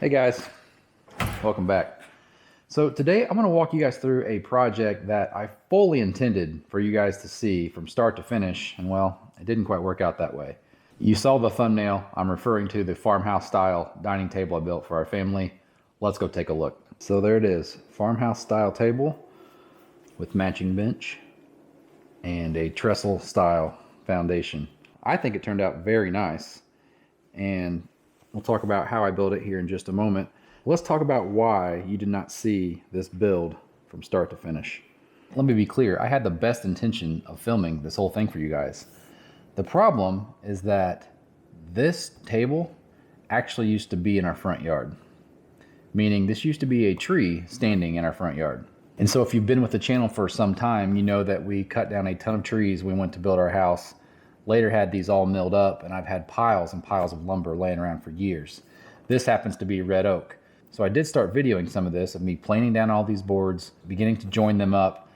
Hey guys, welcome back. So today I'm going to walk you guys through a project that I fully intended for you guys to see from start to finish, and well, it didn't quite work out that way. You saw the thumbnail. I'm referring to the farmhouse style dining table I built for our family. Let's go take a look. So there it is, farmhouse style table with matching bench and a trestle style foundation. I think it turned out very nice, and we'll talk about how I built it here in just a moment. Let's talk about why you did not see this build from start to finish. Let me be clear, I had the best intention of filming this whole thing for you guys. The problem is that this table actually used to be in our front yard, meaning this used to be a tree standing in our front yard. And so if you've been with the channel for some time, you know that we cut down a ton of trees when we went to build our house. Later had these all milled up, and I've had piles and piles of lumber laying around for years. This happens to be red oak. So I did start videoing some of this, of me planing down all these boards, beginning to join them up,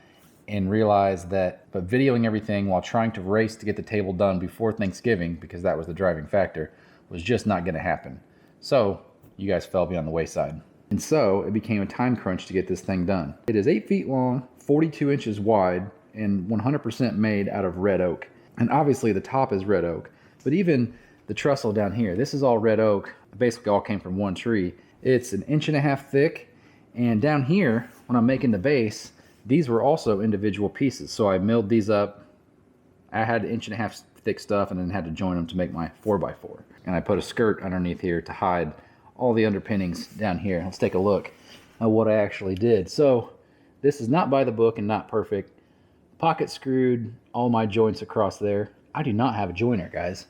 and realized that, but videoing everything while trying to race to get the table done before Thanksgiving, because that was the driving factor, was just not gonna happen. So you guys fell beyond the wayside. And so it became a time crunch to get this thing done. It is 8 feet long, 42 inches wide, and 100% made out of red oak. And obviously the top is red oak, but even the trestle down here, this is all red oak. Basically all came from one tree. It's 1.5 inches thick. And down here, when I'm making the base, these were also individual pieces. So I milled these up. I had 1.5 inches thick stuff and then had to join them to make my 4x4. And I put a skirt underneath here to hide all the underpinnings down here. Let's take a look at what I actually did. So this is not by the book and not perfect. Pocket screwed all my joints across there. I do not have a joiner, guys.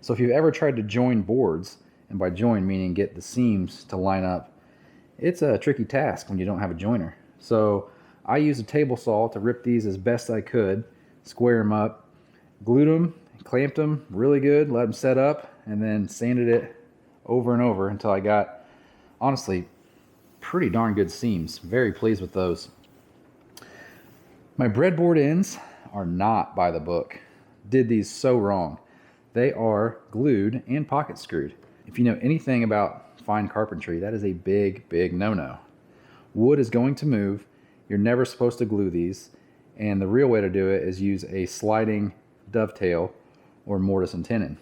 So if you've ever tried to join boards, and by join meaning get the seams to line up, it's a tricky task when you don't have a joiner. So I used a table saw to rip these as best I could, square them up, glued them, clamped them really good, let them set up, and then sanded it over and over until I got, honestly, pretty darn good seams. Very pleased with those. My breadboard ends are not by the book. Did these so wrong. They are glued and pocket screwed. If you know anything about fine carpentry, that is a big, big no-no. Wood is going to move. You're never supposed to glue these. And the real way to do it is use a sliding dovetail or mortise and tenon.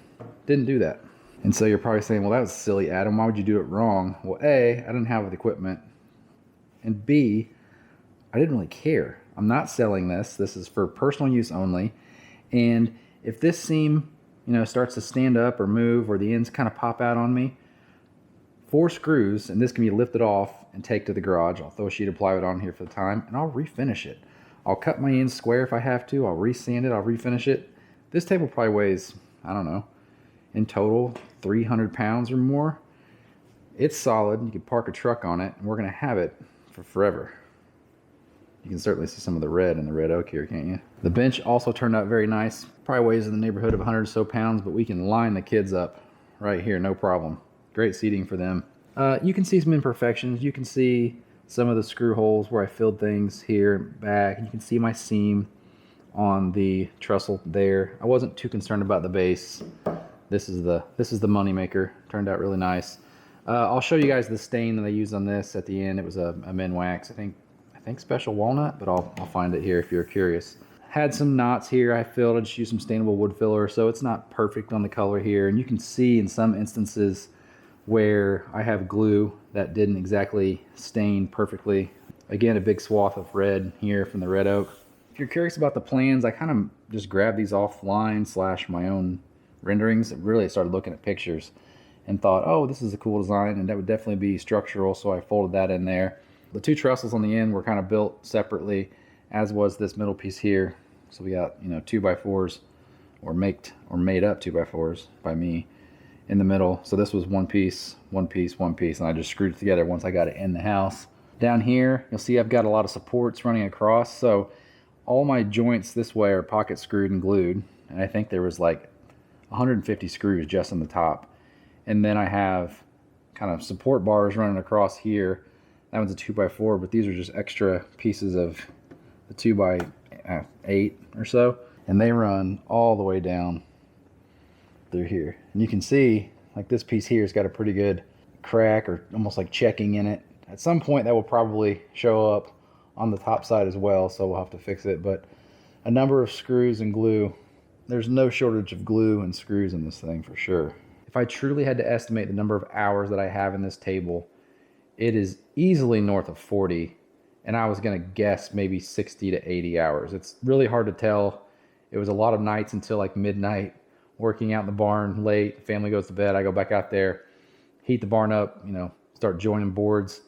Didn't do that. And so you're probably saying, well, that was silly, Adam. Why would you do it wrong? Well, A, I didn't have the equipment. And B, I didn't really care. I'm not selling this. This is for personal use only. And if this seam, starts to stand up or move, or the ends kind of pop out on me, 4 screws, and this can be lifted off and take to the garage. I'll throw a sheet of plywood on here for the time, and I'll refinish it. I'll cut my ends square if I have to. I'll resand it. I'll refinish it. This table probably weighs, I don't know, in total 300 pounds or more. It's solid. You can park a truck on it, and we're going to have it for forever. You can certainly see some of the red in the red oak here, can't you? The bench also turned out very nice. Probably weighs in the neighborhood of 100 or so pounds, but we can line the kids up right here, no problem. Great seating for them. You can see some imperfections. You can see some of the screw holes where I filled things here back. You can see my seam on the trestle there. I wasn't too concerned about the base. This is the money maker. Turned out really nice. I'll show you guys the stain that I used on this at the end. It was a men wax, I think special walnut, but I'll find it here if you're curious. Had some knots here I filled. I just used some stainable wood filler, so it's not perfect on the color here. And you can see in some instances where I have glue that didn't exactly stain perfectly. Again, a big swath of red here from the red oak. If you're curious about the plans, I kind of just grabbed these offline / my own renderings. Really, I started looking at pictures and thought, oh, this is a cool design, and that would definitely be structural, so I folded that in there. The 2 trestles on the end were kind of built separately, as was this middle piece here. So we got 2x4s, or made up 2x4s by me in the middle. So this was one piece, and I just screwed it together once I got it in the house. Down here, you'll see I've got a lot of supports running across. So all my joints this way are pocket screwed and glued, and I think there was like 150 screws just on the top. And then I have kind of support bars running across here. That one's a 2x4, but these are just extra pieces of the 2x8 or so. And they run all the way down through here. And you can see, like, this piece here has got a pretty good crack or almost like checking in it. At some point that will probably show up on the top side as well, so we'll have to fix it. But a number of screws and glue. There's no shortage of glue and screws in this thing for sure. If I truly had to estimate the number of hours that I have in this table, it is easily north of 40, and I was gonna guess maybe 60 to 80 hours. It's really hard to tell. It was a lot of nights until like midnight, working out in the barn late, family goes to bed, I go back out there, heat the barn up, you know, start joining boards,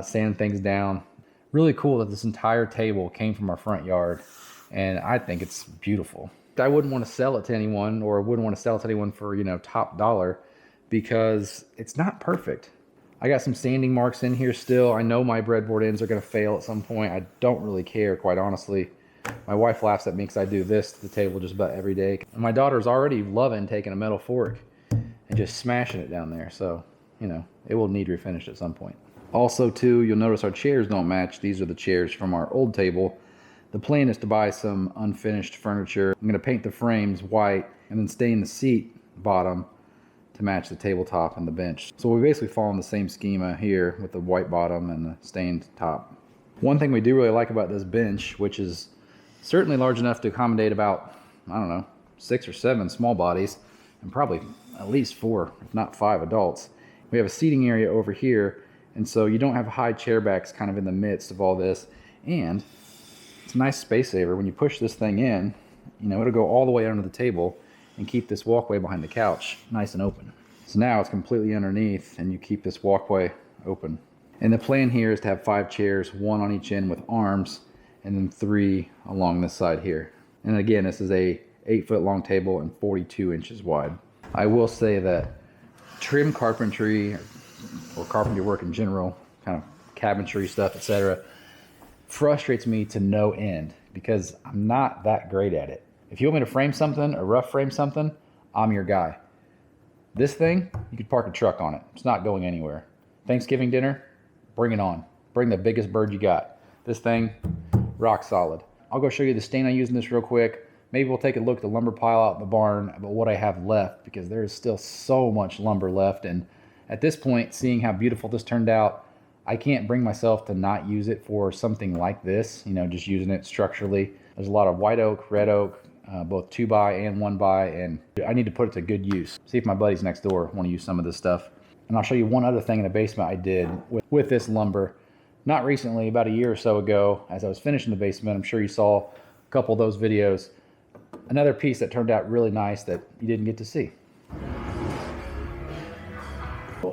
sanding things down. Really cool that this entire table came from our front yard, and I think it's beautiful. I wouldn't want to sell it to anyone, or wouldn't want to sell it to anyone for, you know, top dollar, because it's not perfect. I got some sanding marks in here still. I know my breadboard ends are going to fail at some point. I don't really care, quite honestly. My wife laughs at me because I do this to the table just about every day. And my daughter's already loving taking a metal fork and just smashing it down there. So, you know, it will need refinished at some point. Also, too, you'll notice our chairs don't match. These are the chairs from our old table. The plan is to buy some unfinished furniture. I'm going to paint the frames white and then stain the seat bottom to match the tabletop and the bench. So we basically follow the same schema here with the white bottom and the stained top. One thing we do really like about this bench, which is certainly large enough to accommodate about, I don't know, 6 or 7 small bodies and probably at least 4, if not 5 adults. We have a seating area over here, and so you don't have high chair backs kind of in the midst of all this. And it's a nice space saver. When you push this thing in, you know, it'll go all the way under the table and keep this walkway behind the couch nice and open. So now it's completely underneath and you keep this walkway open. And the plan here is to have 5 chairs, 1 on each end with arms, and then 3 along this side here. And again, this is a 8-foot long table and 42 inches wide. I will say that trim carpentry or carpentry work in general, kind of cabinetry stuff, etc., frustrates me to no end because I'm not that great at it. If you want me to frame something or rough frame something, I'm your guy. This thing, you could park a truck on it. It's not going anywhere. Thanksgiving dinner, bring it on. Bring the biggest bird you got. This thing, rock solid. I'll go show you the stain I use in this real quick. Maybe we'll take a look at the lumber pile out in the barn about what I have left, because there is still so much lumber left. And at this point, seeing how beautiful this turned out, I can't bring myself to not use it for something like this, you know, just using it structurally. There's a lot of white oak, red oak, both 2x and 1x, and I need to put it to good use. See if my buddies next door want to use some of this stuff. And I'll show you one other thing in the basement I did with this lumber. Not recently, about a year or so ago, as I was finishing the basement. I'm sure you saw a couple of those videos. Another piece that turned out really nice that you didn't get to see.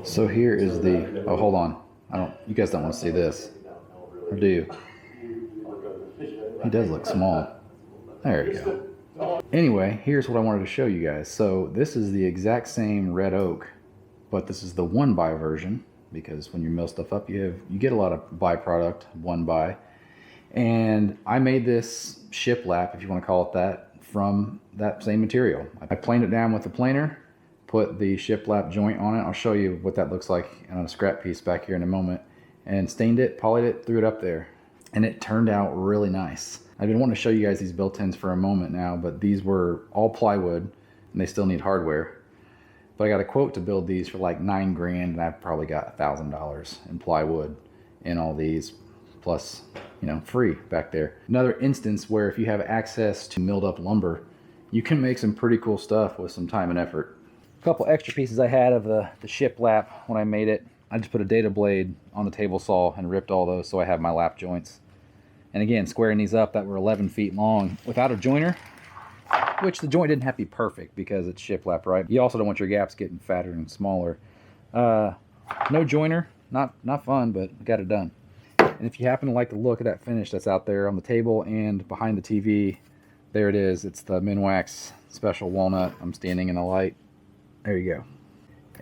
So here is the, oh, hold on. You guys don't want to see this, or do you? He does look small. There you go. Anyway, here's what I wanted to show you guys. So this is the exact same red oak, but this is the 1x version, because when you mill stuff up, you get a lot of byproduct, 1x. And I made this shiplap, if you want to call it that, from that same material. I planed it down with a planer, put the shiplap joint on it. I'll show you what that looks like on a scrap piece back here in a moment. And stained it, polyed it, threw it up there. And it turned out really nice. I've been wanting to show you guys these built-ins for a moment now, but these were all plywood and they still need hardware. But I got a quote to build these for like $9 grand, and I've probably got $1,000 in plywood in all these, plus, you know, free back there. Another instance where if you have access to milled up lumber, you can make some pretty cool stuff with some time and effort. A couple extra pieces I had of the shiplap when I made it. I just put a data blade on the table saw and ripped all those so I have my lap joints. And again, squaring these up that were 11 feet long without a joiner, which the joint didn't have to be perfect because it's shiplap, right? You also don't want your gaps getting fatter and smaller. No joiner, not fun, but got it done. And if you happen to like the look of that finish that's out there on the table and behind the TV, there it is. It's the Minwax Special Walnut. I'm standing in the light. There you go.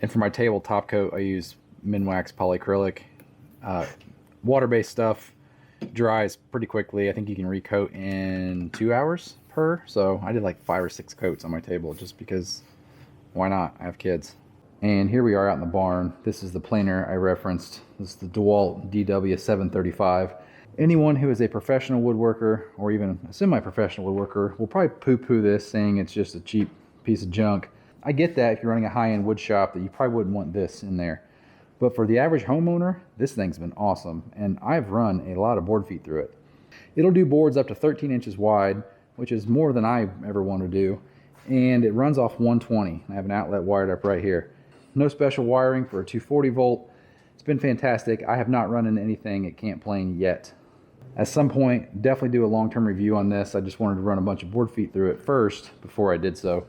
And for my table top coat, I use Minwax polyacrylic. Water-based stuff. Dries pretty quickly. I think you can recoat in 2 hours per. So I did like 5 or 6 coats on my table just because why not? I have kids. And here we are out in the barn. This is the planer I referenced. This is the DeWalt DW735. Anyone who is a professional woodworker or even a semi-professional woodworker will probably poo-poo this, saying it's just a cheap piece of junk. I get that if you're running a high-end wood shop that you probably wouldn't want this in there. But for the average homeowner, this thing's been awesome, and I've run a lot of board feet through it. It'll do boards up to 13 inches wide, which is more than I ever want to do, and it runs off 120. I have an outlet wired up right here. No special wiring for a 240 volt. It's been fantastic. I have not run into anything it can't plane yet. At some point, definitely do a long-term review on this. I just wanted to run a bunch of board feet through it first before I did so.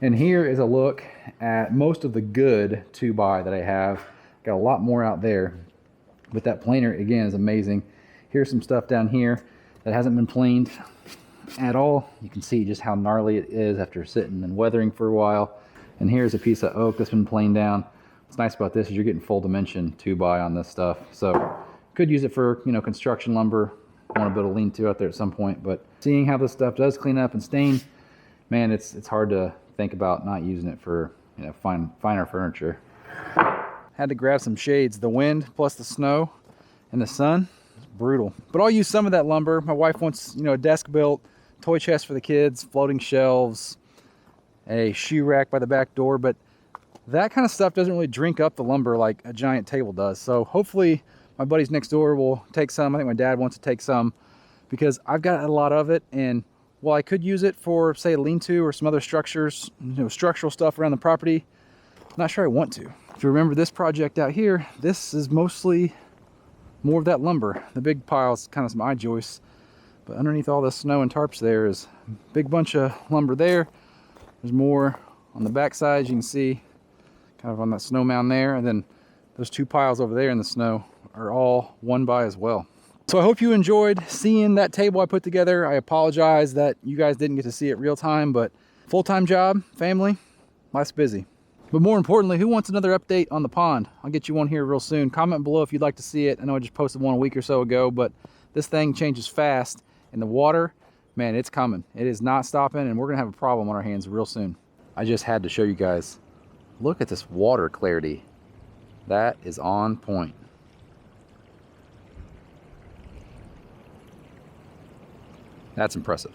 And here is a look at most of the good 2x that I have. Got a lot more out there, but that planer again is amazing. Here's some stuff down here that hasn't been planed at all. You can see just how gnarly it is after sitting and weathering for a while. And here's a piece of oak that's been planed down. What's nice about this is you're getting full dimension 2x on this stuff. So could use it for, construction lumber. Want to build a lean-to out there at some point, but seeing how this stuff does clean up and stain, man, it's hard to think about not using it for, finer furniture. Had to grab some shades. The wind plus the snow and the sun, it's brutal. But I'll use some of that lumber. My wife wants, a desk built, toy chest for the kids, floating shelves, a shoe rack by the back door, but that kind of stuff doesn't really drink up the lumber like a giant table does. So hopefully my buddies next door will take some. I think my dad wants to take some because I've got a lot of it, and while I could use it for, say, a lean-to or some other structures, structural stuff around the property, I'm not sure I want to. If you remember this project out here, this is mostly more of that lumber. The big pile is kind of some I-joists, but underneath all the snow and tarps there is a big bunch of lumber there. There's more on the back side, as you can see, kind of on that snow mound there, and then those two piles over there in the snow are all 1x as well. So I hope you enjoyed seeing that table I put together. I apologize that you guys didn't get to see it real time, but full-time job, family, life's busy. But more importantly, who wants another update on the pond? I'll get you one here real soon. Comment below if you'd like to see it. I know I just posted one a week or so ago, but this thing changes fast, and the water, man, it's coming. It is not stopping, and we're gonna have a problem on our hands real soon. I just had to show you guys. Look at this water clarity. That is on point. That's impressive.